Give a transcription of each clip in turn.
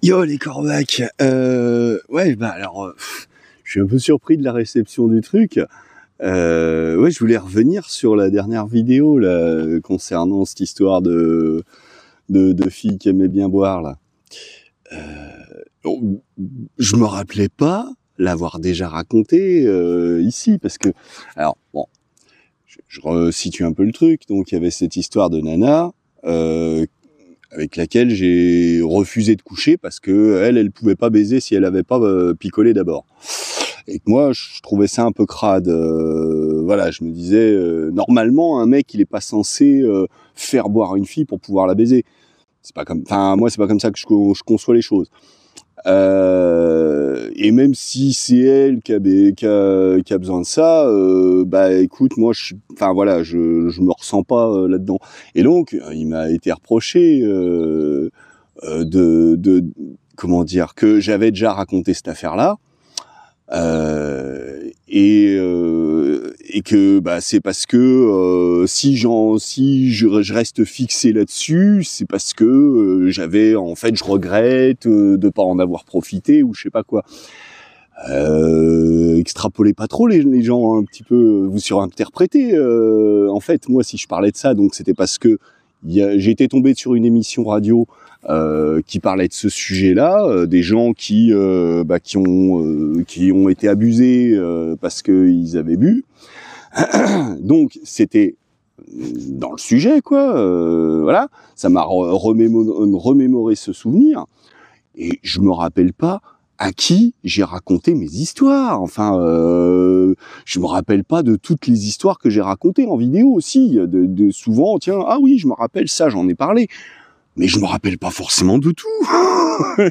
Yo les corbacs, ouais bah alors, je suis un peu surpris de la réception du truc. Ouais, je voulais revenir sur la dernière vidéo là concernant cette histoire de filles qui aimaient bien boire là. Bon, je me rappelais pas l'avoir déjà raconté ici parce que alors bon, je resitue un peu le truc. Donc il y avait cette histoire de nana avec laquelle j'ai refusé de coucher parce que elle pouvait pas baiser si elle avait pas picolé d'abord. Et que moi, je trouvais ça un peu crade. Voilà, je me disais, normalement, un mec, il est pas censé faire boire une fille pour pouvoir la baiser. C'est pas comme, enfin, moi, c'est pas comme ça que je conçois les choses. Et même si c'est elle qui a besoin de ça, bah écoute, moi, enfin voilà, je me ressens pas là-dedans. Et donc, il m'a été reproché comment dire, que j'avais déjà raconté cette affaire-là. Et que bah c'est parce que si je reste fixé là-dessus, c'est parce que je regrette de pas en avoir profité ou je sais pas quoi. Extrapolez pas trop les gens, hein, un petit peu, vous surinterprétez. En fait, moi, si je parlais de ça, donc c'était parce que j'ai été tombé sur une émission radio qui parlait de ce sujet-là, des gens qui ont été abusés parce qu'ils avaient bu. Donc c'était dans le sujet, quoi. Voilà, ça m'a remémoré ce souvenir. Et je me rappelle pas à qui j'ai raconté mes histoires. Enfin, je me rappelle pas de toutes les histoires que j'ai racontées en vidéo aussi. De souvent, tiens, ah oui, je me rappelle ça, j'en ai parlé. Mais je me rappelle pas forcément de tout.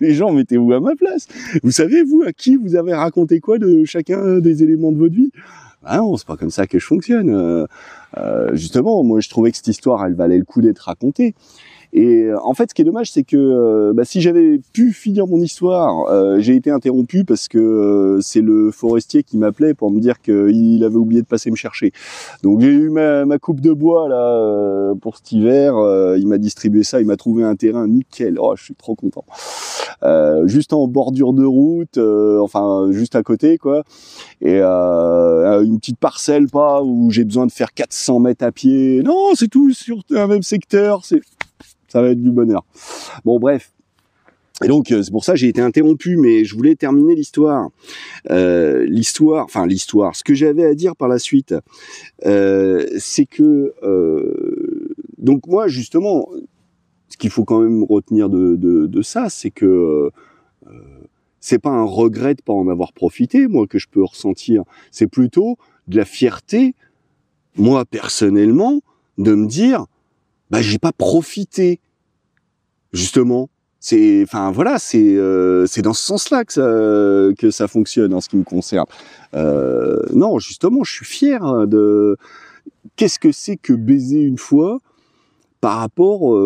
Les gens, mettez-vous à ma place. Vous savez, vous, à qui vous avez raconté quoi de chacun des éléments de votre vie? Ah non, c'est pas comme ça que je fonctionne. Justement, moi, je trouvais que cette histoire, elle valait le coup d'être racontée. Et en fait, ce qui est dommage, c'est que si j'avais pu finir mon histoire, j'ai été interrompu parce que c'est le forestier qui m'appelait pour me dire qu'il avait oublié de passer me chercher. Donc j'ai eu ma coupe de bois là pour cet hiver. Il m'a distribué ça, il m'a trouvé un terrain nickel. Oh, je suis trop content. Juste en bordure de route, enfin juste à côté quoi. Et une petite parcelle pas où j'ai besoin de faire 400 mètres à pied. Non, c'est tout sur un même secteur. Ça va être du bonheur. Bon, bref. Et donc, c'est pour ça que j'ai été interrompu, mais je voulais terminer l'histoire. Ce que j'avais à dire par la suite, c'est que... donc moi, justement, ce qu'il faut quand même retenir de ça, c'est que c'est pas un regret de pas en avoir profité, moi, que je peux ressentir. C'est plutôt de la fierté, moi, personnellement, de me dire... bah j'ai pas profité, justement. C'est dans ce sens-là que ça fonctionne en ce qui me concerne. Non, justement, je suis fier de qu'est-ce que c'est que baiser une fois par rapport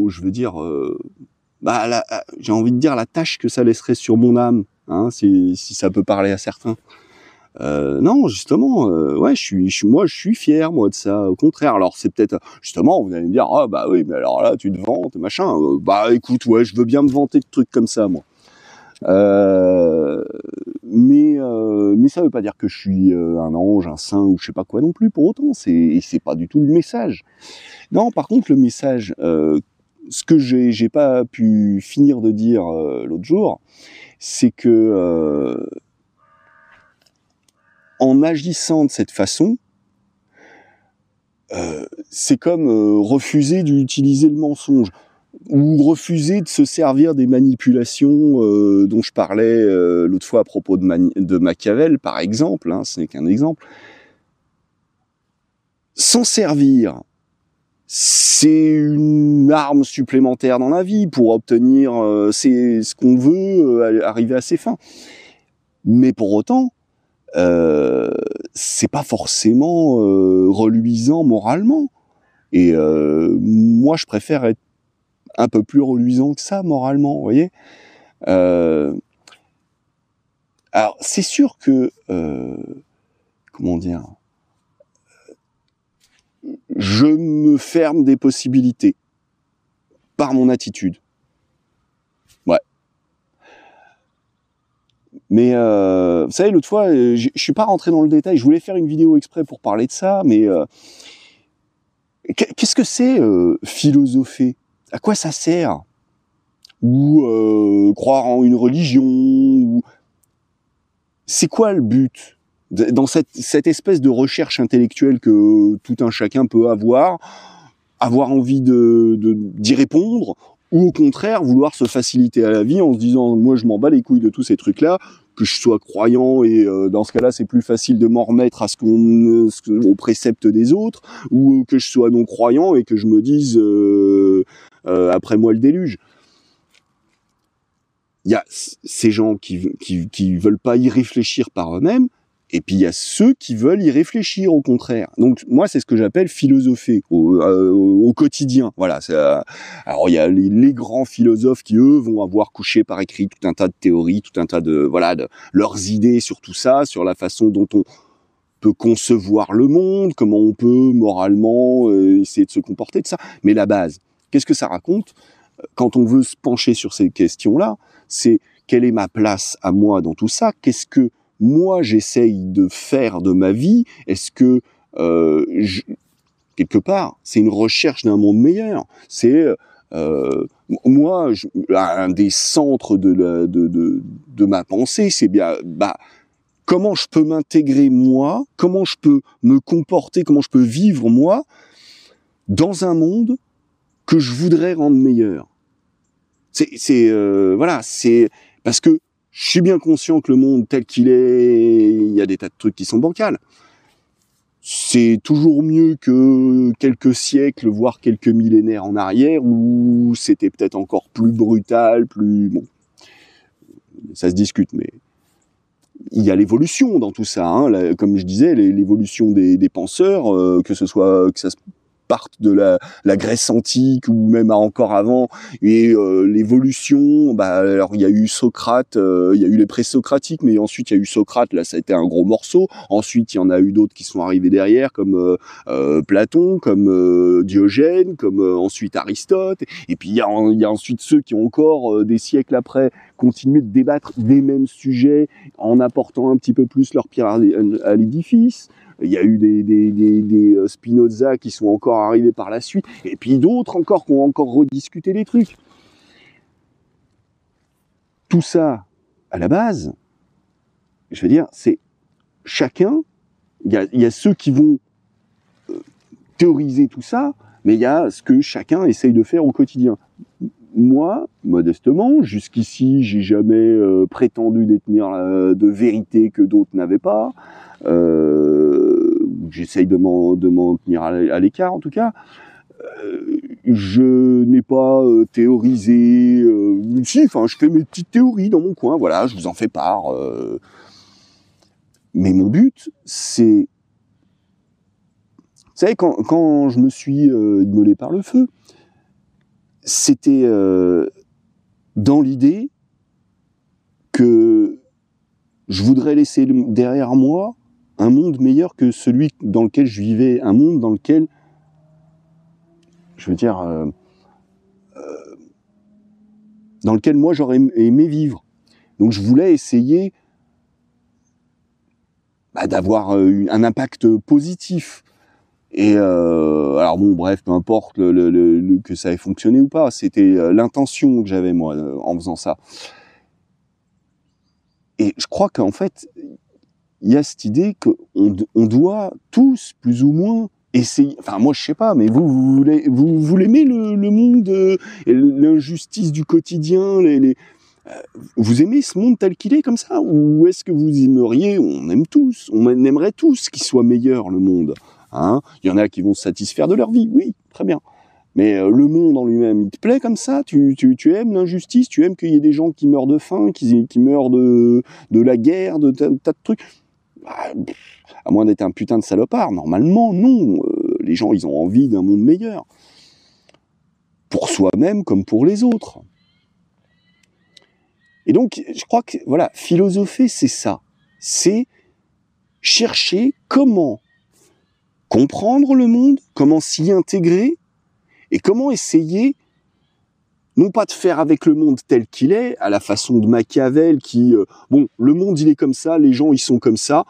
je veux dire j'ai envie de dire la tâche que ça laisserait sur mon âme, hein, si ça peut parler à certains. Non, justement, ouais, je suis fier, moi, de ça. Au contraire, alors c'est peut-être, justement, vous allez me dire, ah bah oui, mais alors là, tu te vantes, machin. Bah écoute, ouais, je veux bien me vanter de trucs comme ça, moi. Mais ça veut pas dire que je suis un ange, un saint ou je sais pas quoi non plus. Pour autant, c'est pas du tout le message. Non, par contre, le message, ce que j'ai pas pu finir de dire l'autre jour, c'est que en agissant de cette façon, c'est comme refuser d'utiliser le mensonge ou refuser de se servir des manipulations dont je parlais l'autre fois à propos de Machiavel, par exemple, hein, ce n'est qu'un exemple. S'en servir, c'est une arme supplémentaire dans la vie pour obtenir c'est ce qu'on veut, arriver à ses fins. Mais pour autant, c'est pas forcément reluisant moralement. Et moi, je préfère être un peu plus reluisant que ça moralement, vous voyez. Alors, c'est sûr que comment dire, je me ferme des possibilités par mon attitude. Mais vous savez, l'autre fois, je suis pas rentré dans le détail. Je voulais faire une vidéo exprès pour parler de ça, mais qu'est-ce que c'est philosopher? À quoi ça sert? Ou croire en une religion? Ou... C'est quoi le but dans cette espèce de recherche intellectuelle que tout un chacun peut avoir envie d'y répondre, ou au contraire vouloir se faciliter à la vie en se disant moi je m'en bats les couilles de tous ces trucs-là, que je sois croyant et dans ce cas-là c'est plus facile de m'en remettre à aux préceptes des autres, ou que je sois non croyant et que je me dise après moi le déluge. Il y a ces gens qui veulent pas y réfléchir par eux-mêmes, et puis il y a ceux qui veulent y réfléchir au contraire. Donc moi c'est ce que j'appelle philosopher au quotidien. Voilà. Alors il y a les grands philosophes qui eux vont avoir couché par écrit tout un tas de théories, tout un tas de leurs idées sur tout ça, sur la façon dont on peut concevoir le monde, comment on peut moralement essayer de se comporter de ça. Mais la base, qu'est-ce que ça raconte quand on veut se pencher sur ces questions-là? C'est quelle est ma place à moi dans tout ça? Qu'est-ce que moi j'essaye de faire de ma vie? Est-ce que quelque part c'est une recherche d'un monde meilleur? C'est moi un des centres de ma pensée, c'est bien comment je peux m'intégrer moi, comment je peux me comporter, comment je peux vivre moi dans un monde que je voudrais rendre meilleur. Voilà, c'est parce que je suis bien conscient que le monde tel qu'il est, il y a des tas de trucs qui sont bancals. C'est toujours mieux que quelques siècles, voire quelques millénaires en arrière, où c'était peut-être encore plus brutal, bon, ça se discute, mais il y a l'évolution dans tout ça, hein. Comme je disais, l'évolution des penseurs, que ça parte de la Grèce antique ou même encore avant, et l'évolution, alors il y a eu Socrate, il y a eu les présocratiques, mais ensuite il y a eu Socrate, là ça a été un gros morceau. Ensuite il y en a eu d'autres qui sont arrivés derrière, comme Platon, comme Diogène, comme ensuite Aristote, et puis il y a ensuite ceux qui ont encore des siècles après continué de débattre des mêmes sujets en apportant un petit peu plus leur pierre à l'édifice. Il y a eu des Spinoza qui sont encore arrivés par la suite, et puis d'autres encore qui ont encore rediscuté les trucs. Tout ça, à la base, je veux dire, c'est chacun, il y a ceux qui vont théoriser tout ça, mais il y a ce que chacun essaye de faire au quotidien. Moi, modestement, jusqu'ici, j'ai jamais prétendu détenir de vérité que d'autres n'avaient pas. J'essaye de m'en tenir à l'écart, en tout cas. Je n'ai pas théorisé. Je fais mes petites théories dans mon coin. Voilà, je vous en fais part. Mais mon but, c'est... Vous savez, quand je me suis immolé par le feu, c'était dans l'idée que je voudrais laisser derrière moi un monde meilleur que celui dans lequel je vivais, un monde dans lequel, je veux dire, dans lequel moi j'aurais aimé vivre. Donc je voulais essayer d'avoir un impact positif. Et alors bon, bref, peu importe que ça ait fonctionné ou pas, c'était l'intention que j'avais moi en faisant ça. Et je crois qu'en fait, il y a cette idée qu'on doit tous, plus ou moins, essayer. Enfin, moi, je sais pas, mais vous l'aimez le monde, l'injustice du quotidien, vous aimez ce monde tel qu'il est comme ça, ou est-ce que vous aimeriez, on aimerait tous qu'il soit meilleur le monde, hein? Il y en a qui vont se satisfaire de leur vie, oui, très bien. Mais le monde en lui-même, il te plaît comme ça? Tu aimes l'injustice? Tu aimes qu'il y ait des gens qui meurent de faim, qui meurent de la guerre, de tas de trucs? À moins d'être un putain de salopard, normalement, non. Les gens, ils ont envie d'un monde meilleur. Pour soi-même comme pour les autres. Et donc, je crois que, voilà, philosopher, c'est ça. C'est chercher comment comprendre le monde, comment s'y intégrer, et comment essayer non pas de faire avec le monde tel qu'il est, à la façon de Machiavel, qui, bon, le monde il est comme ça, les gens ils sont comme ça,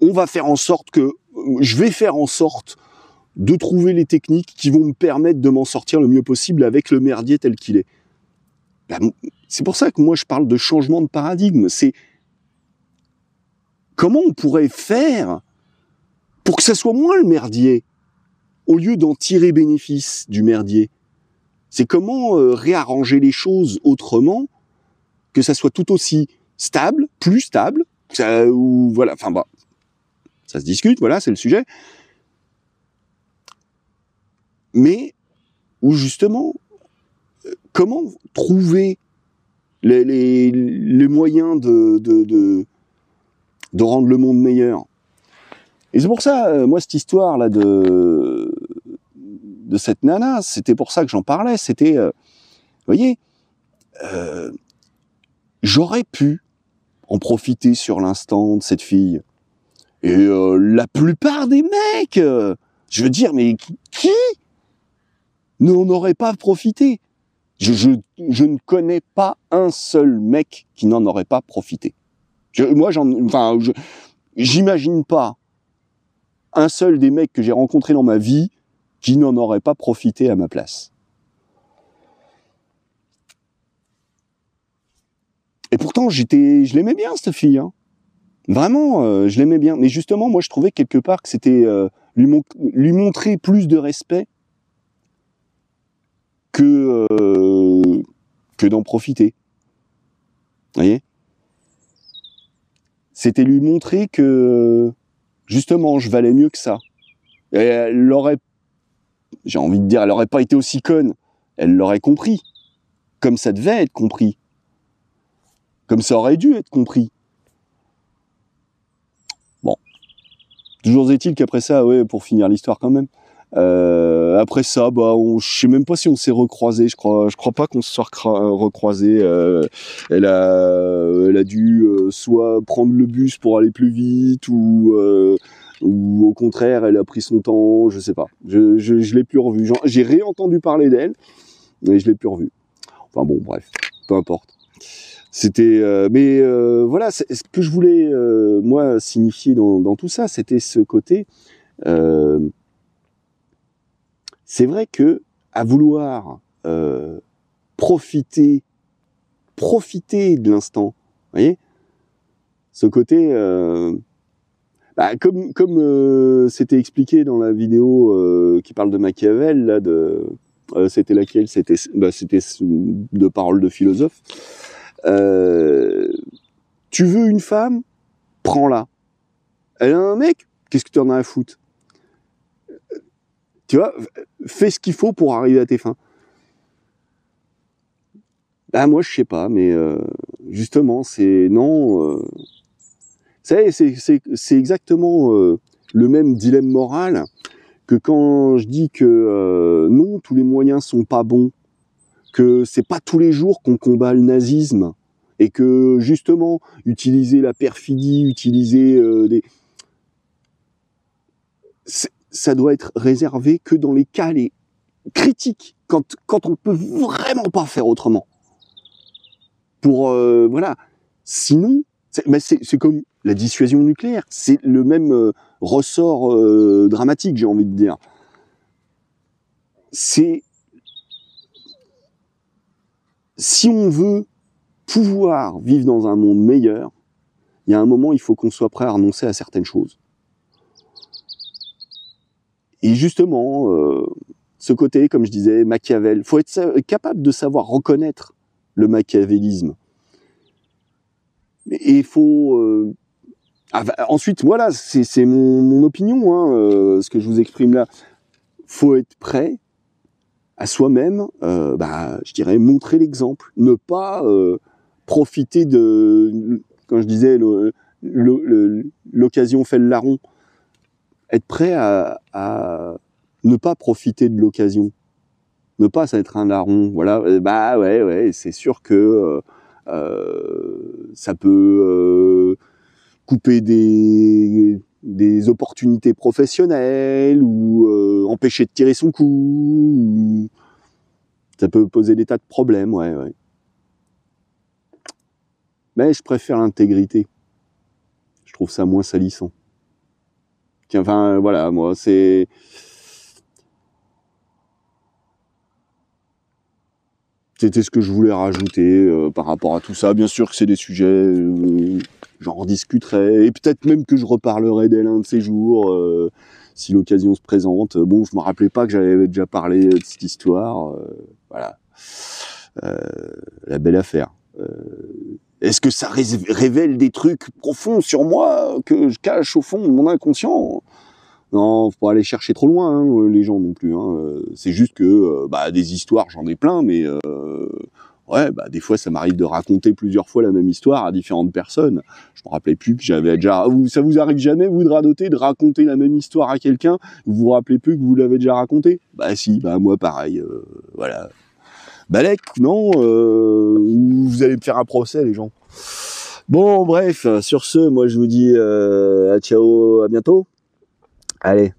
on va faire en sorte que, je vais faire en sorte de trouver les techniques qui vont me permettre de m'en sortir le mieux possible avec le merdier tel qu'il est. Ben, c'est pour ça que moi je parle de changement de paradigme, c'est comment on pourrait faire pour que ça soit moins le merdier, au lieu d'en tirer bénéfice du merdier. C'est comment réarranger les choses autrement, que ça soit tout aussi stable, plus stable, ou voilà, enfin bah, ça se discute, voilà, c'est le sujet. Mais où justement, comment trouver les moyens de rendre le monde meilleur. Et c'est pour ça, moi, cette histoire-là de cette nana, c'était pour ça que j'en parlais, c'était, vous voyez, j'aurais pu en profiter sur l'instant de cette fille. Et la plupart des mecs, je veux dire, mais qui n'en aurait pas profité? Je ne connais pas un seul mec qui n'en aurait pas profité. J'imagine pas un seul des mecs que j'ai rencontrés dans ma vie qui n'en aurait pas profité à ma place. Et pourtant, je l'aimais bien, cette fille, hein. Vraiment, je l'aimais bien. Mais justement, moi, je trouvais quelque part que c'était lui montrer plus de respect que d'en profiter. Vous voyez ? C'était lui montrer que, justement, je valais mieux que ça. Et elle aurait, j'ai envie de dire, elle aurait pas été aussi conne. Elle l'aurait compris. Comme ça devait être compris. Comme ça aurait dû être compris. Bon. Toujours est-il qu'après ça, ouais, pour finir l'histoire quand même, après ça, bah, je sais même pas si on s'est recroisé. Je crois pas qu'on se soit recroisé. Elle a dû soit prendre le bus pour aller plus vite, ou au contraire, elle a pris son temps. Je sais pas. Je l'ai plus revue. J'ai réentendu parler d'elle, mais je l'ai plus revue. Enfin bon, bref, peu importe. C'était, voilà, ce que je voulais moi signifier dans tout ça, c'était ce côté. C'est vrai que à vouloir profiter de l'instant, vous voyez, ce côté, comme c'était expliqué dans la vidéo qui parle de Machiavel, là, c'était laquelle? C'était de paroles de philosophe. Tu veux une femme, prends-la. Elle a un mec, qu'est-ce que tu en as à foutre? Tu vois, fais ce qu'il faut pour arriver à tes fins. Ah, moi, je sais pas, mais justement, c'est non. C'est exactement le même dilemme moral que quand je dis que non, tous les moyens sont pas bons, que c'est pas tous les jours qu'on combat le nazisme, et que justement, utiliser la perfidie, utiliser ça doit être réservé que dans les cas les critiques, quand on peut vraiment pas faire autrement. Pour voilà. Sinon, c'est comme la dissuasion nucléaire. C'est le même ressort dramatique, j'ai envie de dire. C'est si on veut pouvoir vivre dans un monde meilleur, il y a un moment, il faut qu'on soit prêt à renoncer à certaines choses. Et justement, ce côté, comme je disais, Machiavel, faut être capable de savoir reconnaître le machiavélisme. Et il faut... ensuite, voilà, c'est mon opinion, hein, ce que je vous exprime là. Faut être prêt à soi-même, je dirais, montrer l'exemple. Ne pas profiter de... Quand je disais, l'occasion fait le larron. Être prêt à ne pas profiter de l'occasion, ne pas être un larron, voilà. Ouais, c'est sûr que ça peut couper des opportunités professionnelles, ou empêcher de tirer son coup, Ça peut poser des tas de problèmes, ouais. Mais je préfère l'intégrité. Je trouve ça moins salissant. Enfin, voilà, moi, c'était ce que je voulais rajouter par rapport à tout ça. Bien sûr que c'est des sujets, j'en rediscuterai, et peut-être même que je reparlerai d'elle un de ces jours, si l'occasion se présente. Bon, je me rappelais pas que j'avais déjà parlé de cette histoire. Voilà. La belle affaire. Est-ce que ça révèle des trucs profonds sur moi que je cache au fond de mon inconscient? Non, faut pas aller chercher trop loin, hein, les gens non plus. C'est juste que des histoires, j'en ai plein, mais ouais, des fois, ça m'arrive de raconter plusieurs fois la même histoire à différentes personnes. Je me rappelais plus que j'avais déjà... Ça vous arrive jamais, vous, de radoter, de raconter la même histoire à quelqu'un, vous vous rappelez plus que vous l'avez déjà raconté? Bah si, moi pareil, voilà. Balek, non, vous allez me faire un procès, les gens. Bon, bref, sur ce, moi je vous dis à ciao, à bientôt. Allez.